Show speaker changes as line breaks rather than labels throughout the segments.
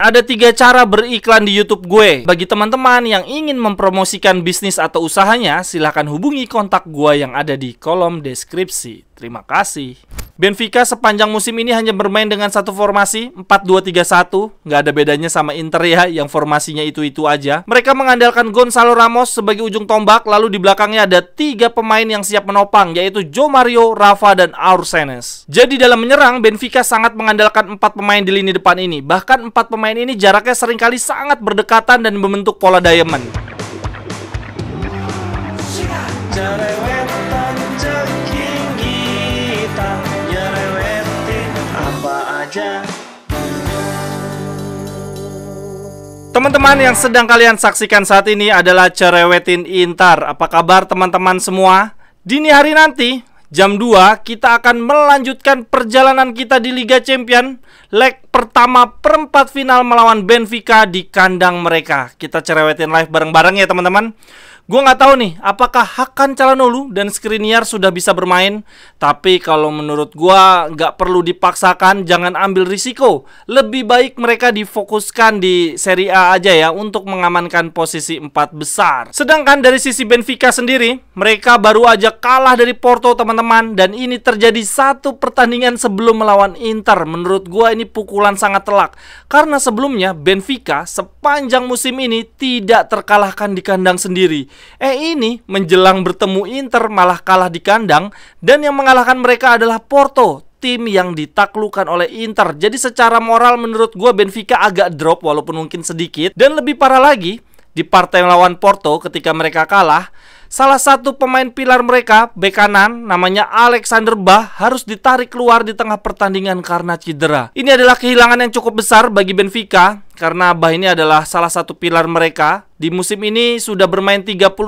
Ada 3 cara beriklan di YouTube gue. Bagi teman-teman yang ingin mempromosikan bisnis atau usahanya, silahkan hubungi kontak gue yang ada di kolom deskripsi. Terima kasih. Benfica sepanjang musim ini hanya bermain dengan satu formasi, 4-2-3-1. Nggak ada bedanya sama Inter ya, yang formasinya itu-itu aja. Mereka mengandalkan Gonçalo Ramos sebagai ujung tombak, lalu di belakangnya ada 3 pemain yang siap menopang, yaitu João Mario, Rafa, dan Aursenes. Jadi dalam menyerang, Benfica sangat mengandalkan 4 pemain di lini depan ini. Bahkan 4 pemain ini jaraknya seringkali sangat berdekatan dan membentuk pola diamond. Teman-teman yang sedang kalian saksikan saat ini adalah Cerewetin Intar. Apa kabar teman-teman semua? Dini hari nanti, jam 2, kita akan melanjutkan perjalanan kita di Liga Champion. Leg pertama perempat final melawan Benfica di kandang mereka. Kita cerewetin live bareng-bareng ya teman-teman. Gue nggak tahu nih, apakah Hakan Calhanoglu dan Skriniar sudah bisa bermain. Tapi kalau menurut gue nggak perlu dipaksakan, jangan ambil risiko. Lebih baik mereka difokuskan di Serie A aja ya, untuk mengamankan posisi 4 besar. Sedangkan dari sisi Benfica sendiri, mereka baru aja kalah dari Porto teman-teman. Dan ini terjadi 1 pertandingan sebelum melawan Inter. Menurut gue ini pukulan sangat telak. Karena sebelumnya Benfica sepanjang musim ini tidak terkalahkan di kandang sendiri. Ini menjelang bertemu Inter malah kalah di kandang, dan yang mengalahkan mereka adalah Porto, tim yang ditaklukkan oleh Inter. Jadi secara moral menurut gue Benfica agak drop walaupun mungkin sedikit. Dan lebih parah lagi, di partai melawan Porto ketika mereka kalah, salah satu pemain pilar mereka, bek kanan, namanya Alexander Bah, harus ditarik keluar di tengah pertandingan karena cedera. Ini adalah kehilangan yang cukup besar bagi Benfica, karena Bah ini adalah salah satu pilar mereka. Di musim ini sudah bermain 39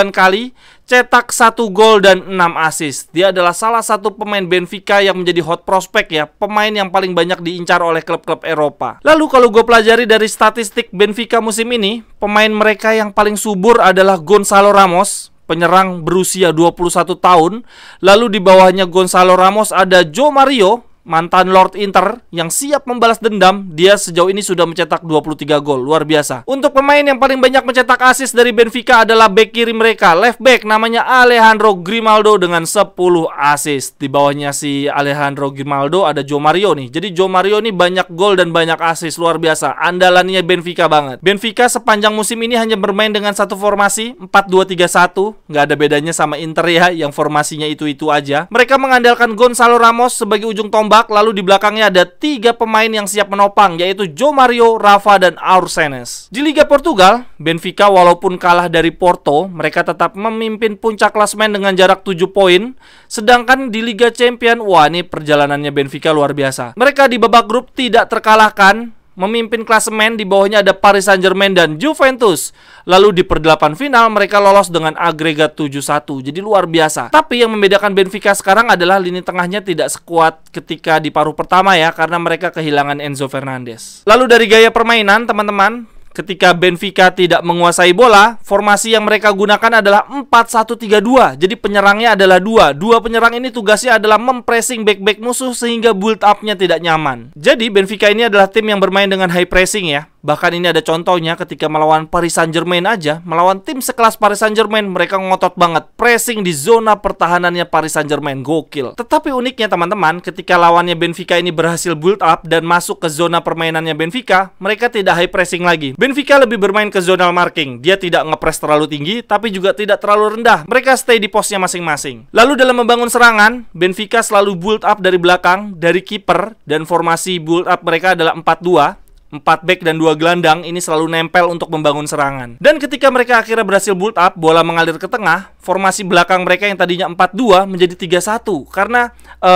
kali, cetak 1 gol dan 6 assist. Dia adalah salah satu pemain Benfica yang menjadi hot prospect ya, pemain yang paling banyak diincar oleh klub-klub Eropa. Lalu kalau gue pelajari dari statistik Benfica musim ini, pemain mereka yang paling subur adalah Gonçalo Ramos, penyerang berusia 21 tahun. Lalu di bawahnya Gonçalo Ramos ada João Mario, mantan Lord Inter, yang siap membalas dendam. Dia sejauh ini sudah mencetak 23 gol, luar biasa. Untuk pemain yang paling banyak mencetak assist dari Benfica adalah bek kiri mereka, left back, namanya Alejandro Grimaldo dengan 10 assist. Di bawahnya si Alejandro Grimaldo ada João Mario nih. Jadi João Mario ini banyak gol dan banyak assist, luar biasa. Andalannya Benfica banget. Benfica sepanjang musim ini hanya bermain dengan satu formasi, 4-2-3-1. Nggak ada bedanya sama Inter ya, yang formasinya itu-itu aja. Mereka mengandalkan Gonçalo Ramos sebagai ujung tombak, lalu di belakangnya ada 3 pemain yang siap menopang, yaitu João Mario, Rafa, dan Aursenes. Di Liga Portugal, Benfica walaupun kalah dari Porto, mereka tetap memimpin puncak klasemen dengan jarak 7 poin. Sedangkan di Liga Champion, wah ini perjalanannya Benfica luar biasa. Mereka di babak grup tidak terkalahkan, memimpin klasemen. Di bawahnya ada Paris Saint-Germain dan Juventus. Lalu di per-8 final mereka lolos dengan agregat 7-1. Jadi luar biasa. Tapi yang membedakan Benfica sekarang adalah lini tengahnya tidak sekuat ketika di paruh pertama ya, karena mereka kehilangan Enzo Fernandez. Lalu dari gaya permainan teman-teman, ketika Benfica tidak menguasai bola, formasi yang mereka gunakan adalah 4-1-3-2. Jadi penyerangnya adalah 2 penyerang ini tugasnya adalah mempressing back-back musuh sehingga build up-nya tidak nyaman. Jadi Benfica ini adalah tim yang bermain dengan high pressing ya. Bahkan ini ada contohnya ketika melawan Paris Saint-Germain aja. Melawan tim sekelas Paris Saint-Germain, mereka ngotot banget. Pressing di zona pertahanannya Paris Saint-Germain, gokil. Tetapi uniknya teman-teman, ketika lawannya Benfica ini berhasil build up dan masuk ke zona permainannya Benfica, mereka tidak high pressing lagi. Benfica lebih bermain ke zonal marking. Dia tidak ngepress terlalu tinggi, tapi juga tidak terlalu rendah. Mereka stay di posnya masing-masing. Lalu dalam membangun serangan, Benfica selalu build up dari belakang, dari kiper, dan formasi build up mereka adalah 4-2. 4 back dan 2 gelandang ini selalu nempel untuk membangun serangan. Dan ketika mereka akhirnya berhasil build up, bola mengalir ke tengah, formasi belakang mereka yang tadinya 4-2 menjadi 3-1. Karena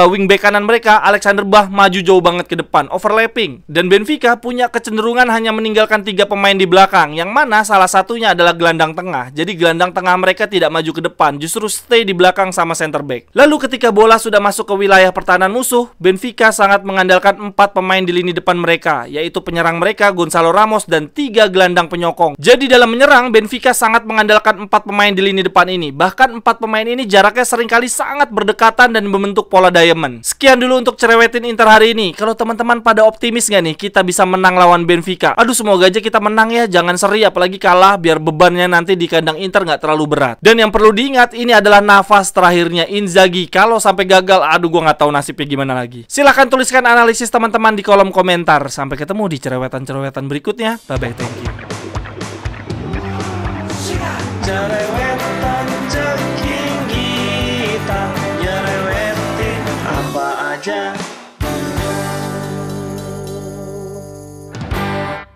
wingback kanan mereka, Alexander Bah, maju jauh banget ke depan, overlapping. Dan Benfica punya kecenderungan hanya meninggalkan 3 pemain di belakang, yang mana salah satunya adalah gelandang tengah. Jadi gelandang tengah mereka tidak maju ke depan, justru stay di belakang sama center back. Lalu ketika bola sudah masuk ke wilayah pertahanan musuh, Benfica sangat mengandalkan 4 pemain di lini depan mereka, yaitu penyerang penyerang mereka, Gonzalo Ramos, dan 3 gelandang penyokong. Jadi dalam menyerang, Benfica sangat mengandalkan 4 pemain di lini depan ini. Bahkan 4 pemain ini jaraknya seringkali sangat berdekatan dan membentuk pola diamond. Sekian dulu untuk cerewetin Inter hari ini. Kalau teman-teman pada optimis nggak nih kita bisa menang lawan Benfica? Aduh, semoga aja kita menang ya, jangan seri, apalagi kalah, biar bebannya nanti di kandang Inter nggak terlalu berat. Dan yang perlu diingat, ini adalah nafas terakhirnya Inzaghi. Kalau sampai gagal, aduh gue nggak tahu nasibnya gimana lagi. Silahkan tuliskan analisis teman-teman di kolom komentar. Sampai ketemu di cerewetan-cerewetan berikutnya. Bye-bye, thank you.